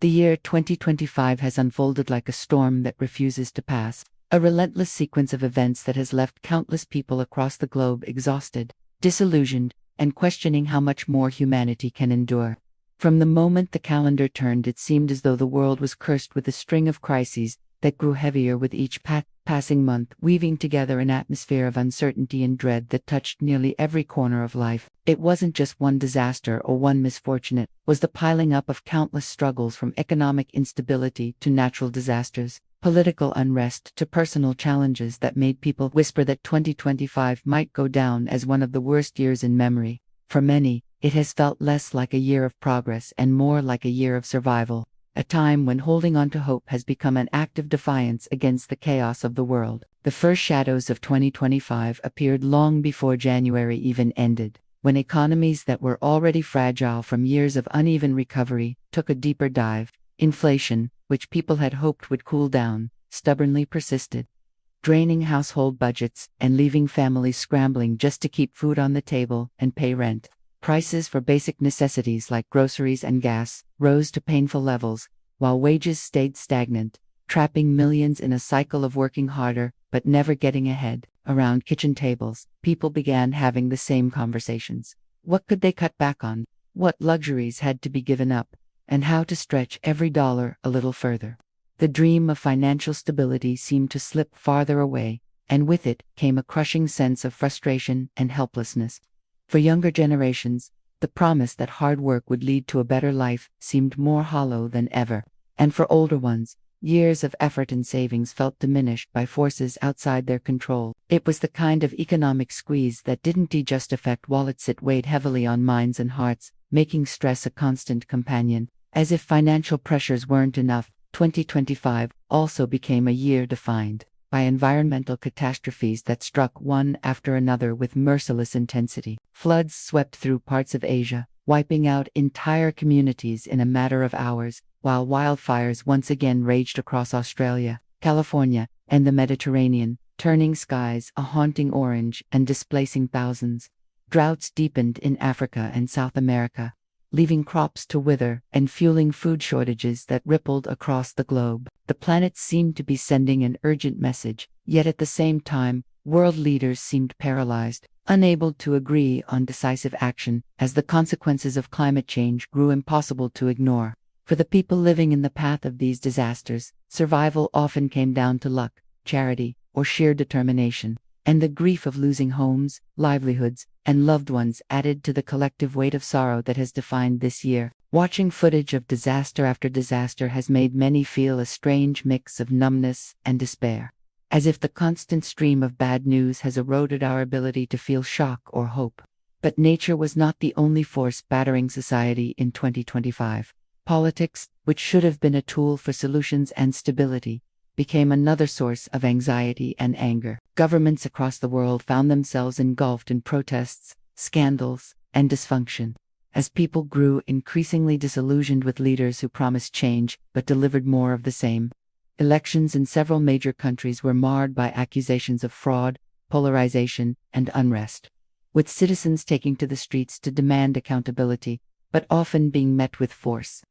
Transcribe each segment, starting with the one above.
The year 2025 has unfolded like a storm that refuses to pass, a relentless sequence of events that has left countless people across the globe exhausted, disillusioned, and questioning how much more humanity can endure. From the moment the calendar turned, it seemed as though the world was cursed with a string of crises that grew heavier with each passing month, weaving together an atmosphere of uncertainty and dread that touched nearly every corner of life. It wasn't just one disaster or one misfortune, it was the piling up of countless struggles, from economic instability to natural disasters, political unrest to personal challenges, that made people whisper that 2025 might go down as one of the worst years in memory. For many, it has felt less like a year of progress and more like a year of survival, a time when holding on to hope has become an act of defiance against the chaos of the world. The first shadows of 2025 appeared long before January even ended, when economies that were already fragile from years of uneven recovery took a deeper dive. Inflation, which people had hoped would cool down, stubbornly persisted, draining household budgets and leaving families scrambling just to keep food on the table and pay rent. Prices for basic necessities like groceries and gas rose to painful levels, while wages stayed stagnant, trapping millions in a cycle of working harder but never getting ahead. Around kitchen tables, people began having the same conversations. What could they cut back on? What luxuries had to be given up? And how to stretch every dollar a little further. The dream of financial stability seemed to slip farther away, and with it came a crushing sense of frustration and helplessness. For younger generations, the promise that hard work would lead to a better life seemed more hollow than ever. And for older ones, years of effort and savings felt diminished by forces outside their control. It was the kind of economic squeeze that didn't just affect wallets, it weighed heavily on minds and hearts, making stress a constant companion. As if financial pressures weren't enough, 2025 also became a year defined by environmental catastrophes that struck one after another with merciless intensity. Floods swept through parts of Asia, wiping out entire communities in a matter of hours, while wildfires once again raged across Australia, California, and the Mediterranean, turning skies a haunting orange and displacing thousands. Droughts deepened in Africa and South America, leaving crops to wither and fueling food shortages that rippled across the globe. The planet seemed to be sending an urgent message, yet at the same time, world leaders seemed paralyzed, unable to agree on decisive action, as the consequences of climate change grew impossible to ignore. For the people living in the path of these disasters, survival often came down to luck, charity, or sheer determination. And the grief of losing homes, livelihoods, and loved ones added to the collective weight of sorrow that has defined this year. Watching footage of disaster after disaster has made many feel a strange mix of numbness and despair, as if the constant stream of bad news has eroded our ability to feel shock or hope. But nature was not the only force battering society in 2025. Politics, which should have been a tool for solutions and stability, became another source of anxiety and anger. Governments across the world found themselves engulfed in protests, scandals, and dysfunction, as people grew increasingly disillusioned with leaders who promised change but delivered more of the same. Elections in several major countries were marred by accusations of fraud, polarization, and unrest, with citizens taking to the streets to demand accountability, but often being met with force.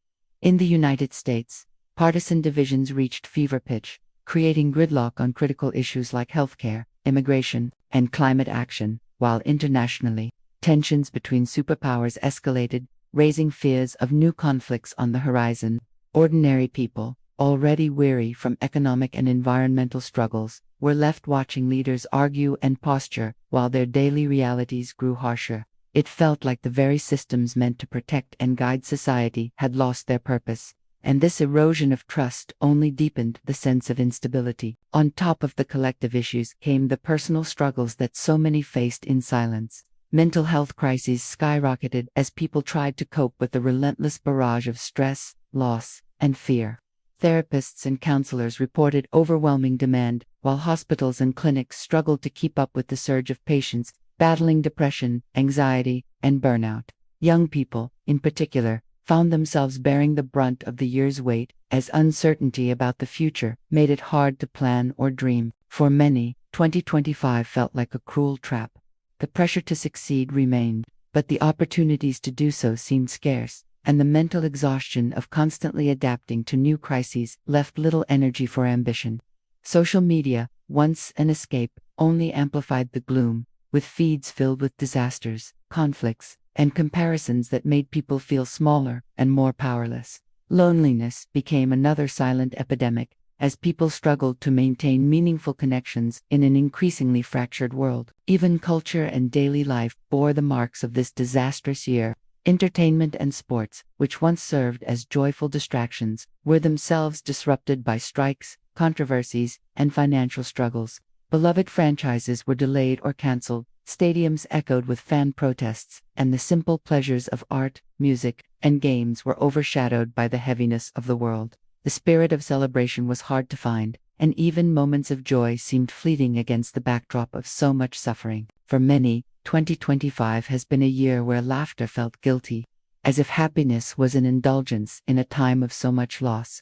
In the United States, partisan divisions reached fever pitch, creating gridlock on critical issues like healthcare, immigration, and climate action, while internationally, tensions between superpowers escalated, raising fears of new conflicts on the horizon. Ordinary people, already weary from economic and environmental struggles, were left watching leaders argue and posture while their daily realities grew harsher. It felt like the very systems meant to protect and guide society had lost their purpose. And this erosion of trust only deepened the sense of instability. On top of the collective issues came the personal struggles that so many faced in silence. Mental health crises skyrocketed as people tried to cope with the relentless barrage of stress, loss, and fear. Therapists and counselors reported overwhelming demand, while hospitals and clinics struggled to keep up with the surge of patients battling depression, anxiety, and burnout. Young people, in particular, found themselves bearing the brunt of the year's weight, as uncertainty about the future made it hard to plan or dream. For many, 2025 felt like a cruel trap. The pressure to succeed remained, but the opportunities to do so seemed scarce. and the mental exhaustion of constantly adapting to new crises left little energy for ambition. Social media, once an escape, only amplified the gloom, with feeds filled with disasters, conflicts, and comparisons that made people feel smaller and more powerless. Loneliness became another silent epidemic, as people struggled to maintain meaningful connections in an increasingly fractured world. Even culture and daily life bore the marks of this disastrous year. Entertainment and sports, which once served as joyful distractions, were themselves disrupted by strikes, controversies, and financial struggles. Beloved franchises were delayed or cancelled, stadiums echoed with fan protests, and the simple pleasures of art, music, and games were overshadowed by the heaviness of the world. The spirit of celebration was hard to find, and even moments of joy seemed fleeting against the backdrop of so much suffering. For many, 2025 has been a year where laughter felt guilty, as if happiness was an indulgence in a time of so much loss.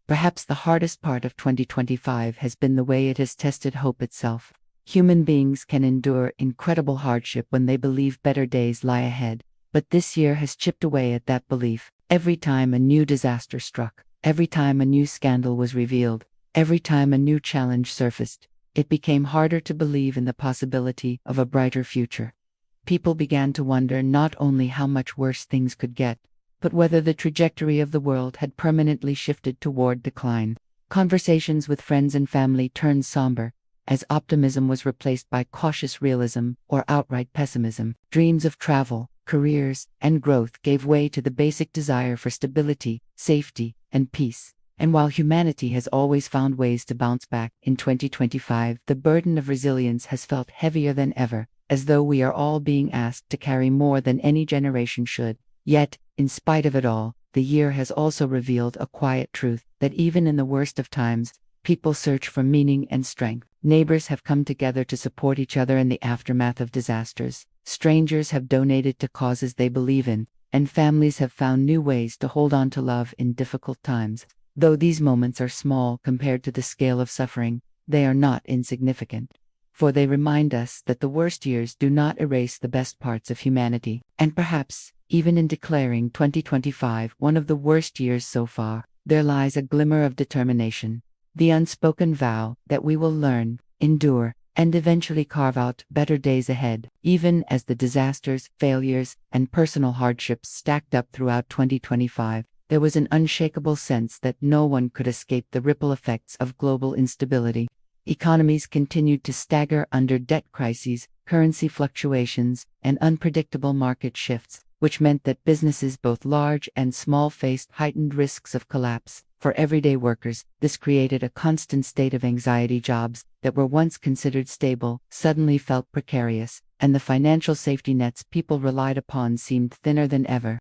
Perhaps the hardest part of 2025 has been the way it has tested hope itself. Human beings can endure incredible hardship when they believe better days lie ahead, but this year has chipped away at that belief. Every time a new disaster struck, every time a new scandal was revealed, every time a new challenge surfaced, it became harder to believe in the possibility of a brighter future. People began to wonder not only how much worse things could get, but whether the trajectory of the world had permanently shifted toward decline. Conversations with friends and family turned somber, as optimism was replaced by cautious realism or outright pessimism. Dreams of travel, careers, and growth gave way to the basic desire for stability, safety, and peace. And while humanity has always found ways to bounce back, in 2025 the burden of resilience has felt heavier than ever, as though we are all being asked to carry more than any generation should. Yet, in spite of it all, the year has also revealed a quiet truth, that even in the worst of times, people search for meaning and strength. Neighbors have come together to support each other in the aftermath of disasters. Strangers have donated to causes they believe in, and families have found new ways to hold on to love in difficult times. Though these moments are small compared to the scale of suffering, they are not insignificant. For they remind us that the worst years do not erase the best parts of humanity. And perhaps, even in declaring 2025 one of the worst years so far, there lies a glimmer of determination, the unspoken vow that we will learn, endure, and eventually carve out better days ahead. Even as the disasters, failures, and personal hardships stacked up throughout 2025, there was an unshakable sense that no one could escape the ripple effects of global instability. Economies continued to stagger under debt crises, currency fluctuations, and unpredictable market shifts, which meant that businesses both large and small faced heightened risks of collapse. For everyday workers, this created a constant state of anxiety. Jobs that were once considered stable suddenly felt precarious, and the financial safety nets people relied upon seemed thinner than ever.